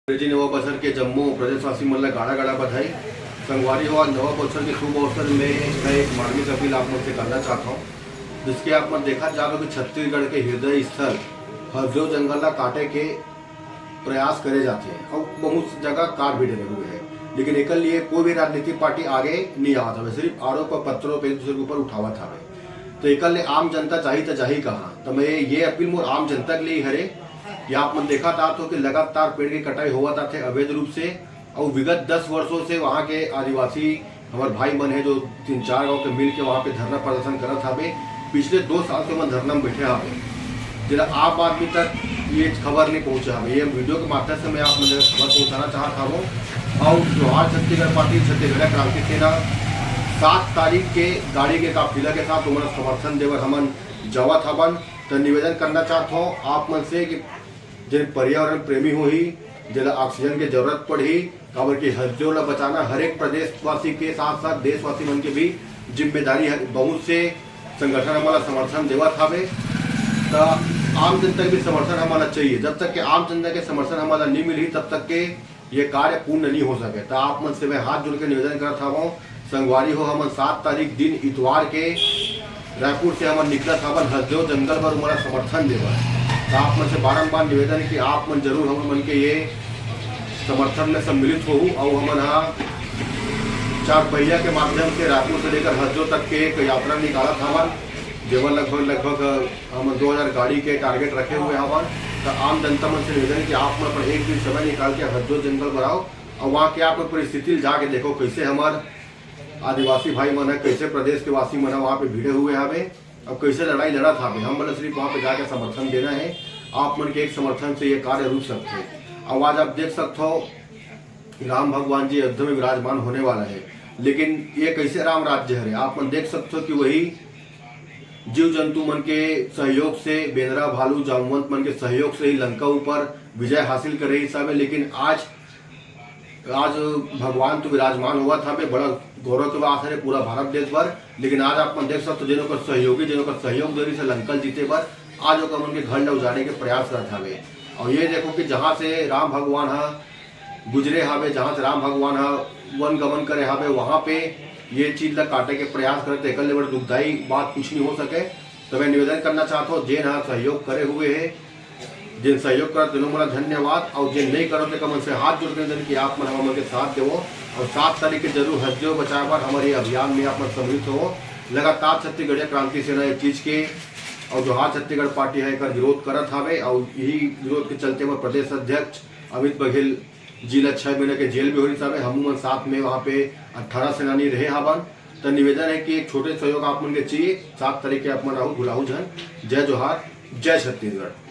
अंग्रेजी नवा बसर के जम्मू प्रदेशवासी मन ला गाड़ा गाड़ा बधाई। संगवारी हो, आज नवा बसर के शुभ अवसर में मैं एक मार्मिक अपील आप मुझसे करना चाहता हूँ, जिसके आप मन देखा जाओगे कि छत्तीसगढ़ के हृदय स्थल हरजो जंगल ला काटे के प्रयास करे जाते हैं और बहुत जगह काट भी डरे हुए हैं, लेकिन एक लिए कोई भी राजनीतिक पार्टी आगे नहीं आवत हवे, सिर्फ आरोप और पत्रों पे एक दूसरे के ऊपर उठावत हवे। तो एक लिए आम जनता चाहिए तो जाही कहाँ, तो मैं ये अपील मोर आम जनता के लिए हरे। या आप मन देखा था तो कि लगातार पेड़ की कटाई हुआ था थे अवैध रूप से, और विगत 10 वर्षों से वहाँ के आदिवासी हमारे भाई मन है जो 3-4 गाँव के मिल के वहाँ पे धरना प्रदर्शन करत हवे। पिछले 2 साल से मन धरना में बैठे हवे, जिला आम आदमी तक ये खबर नहीं पहुँचा हवे। ये वीडियो के माध्यम से मैं आप मुझे खबर पहुँचाना चाहता हूँ। और जोहार छत्तीसगढ़ पार्टी छत्तीसगढ़ क्रांति सेना 7 तारीख के गाड़ी के काफिला के साथ उमन समर्थन देवर हमन जवत हवन। तो निवेदन करना चाहता हूँ आप मन से कि जिन पर्यावरण प्रेमी हो ही जिला ऑक्सीजन की जरूरत पड़ी, काबर की हरजो ला बचाना हर एक प्रदेशवासी के साथ साथ देशवासी मन के भी जिम्मेदारी है। बहुत से संगठन हमारा समर्थन देवत हवे, तो आम जनता के भी समर्थन हमारा चाहिए। जब तक के आम जनता के समर्थन हमारा नहीं मिली तब तक के ये कार्य पूर्ण नहीं हो सके। तो आप मन से मैं हाथ जोड़ के निवेदन करता हूँ, संगवारी हो हमन 7 तारीख दिन इतवार के रायपुर से हमन निकलत हवन हरजो जंगल पर हमारा समर्थन देवा। तो आप मन से बारम्बार निवेदन है कि आप मन जरूर हम मन के ये समर्थन में सम्मिलित हो, और हमन हाँ 4 पहिया के माध्यम से रायपुर से लेकर हरजो तक के एक यात्रा निकालत हवन, जेवर लगभग हम 2000 गाड़ी के टारगेट रखे हुए हवन। तो आम जनता मन से निवेदन कि आप मन पर एक दिन समय निकाल के हरजो जंगल बनाओ और वहाँ के आप परिस्थिति जाके देखो कैसे हमारे आदिवासी भाई मन है, कैसे प्रदेश के वासी मन है वहाँ पे भिड़े हुए हवे और कैसे लड़ाई लड़ा था। हम मतलब सिर्फ वहाँ पे जाकर समर्थन देना है। आप मन के एक समर्थन से ये कार्य रुक सकते हैं। और आज आप देख सकते हो राम भगवान जी अयोध्या में विराजमान होने वाला है, लेकिन ये कैसे राम राज्य है। आप मन देख सकते हो कि वही जीव जंतु मन के सहयोग से, बेंद्रा भालू जामवंत मन के सहयोग से ही लंका ऊपर विजय हासिल करे हिसाब है। लेकिन आज भगवान तो विराजमान हुआ था, बड़ा गौरव के बात है पूरा भारत देश भर। लेकिन आज आप देख सकते हो जिनों सहयोगी जिनों सहयोग दे से लंकल जीते पर आज वो उनके घर ल उजाड़े के प्रयास करते हवे। और ये देखो कि जहाँ से राम भगवान गुजरे हवे, जहाँ से राम भगवान वन गमन करे हवे, वहाँ पे ये चीज ला काटे के प्रयास करते एक बड़े दुखदायी बात कुछ नहीं हो सके। तो मैं निवेदन करना चाहता हूँ जिन सहयोग करे हुए है, जिन सहयोग कर दिनों मोला धन्यवाद, और जिन नहीं करो तो कमन से हाथ जोड़ के कि आप मन हमन के साथ देवो। और 7 तारीख के जरूर हरजो बचाए पर हमारे अभियान में आप सम्मिलित हो। लगातार छत्तीसगढ़ क्रांति सेना ये चीज के और जोहार छत्तीसगढ़ पार्टी है कर विरोध करत हवे, और यही विरोध के चलते हुए प्रदेश अध्यक्ष अमित बघेल जिला 6 महीने के जेल में हो रही। हम साथ में वहाँ पे 18 सेनानी रहे हवन। तो निवेदन है कि एक छोटे सहयोग आप मन के चाहिए। 7 तारीख के आप मन भुलाऊ जन। जय जोहार, जय छत्तीसगढ़।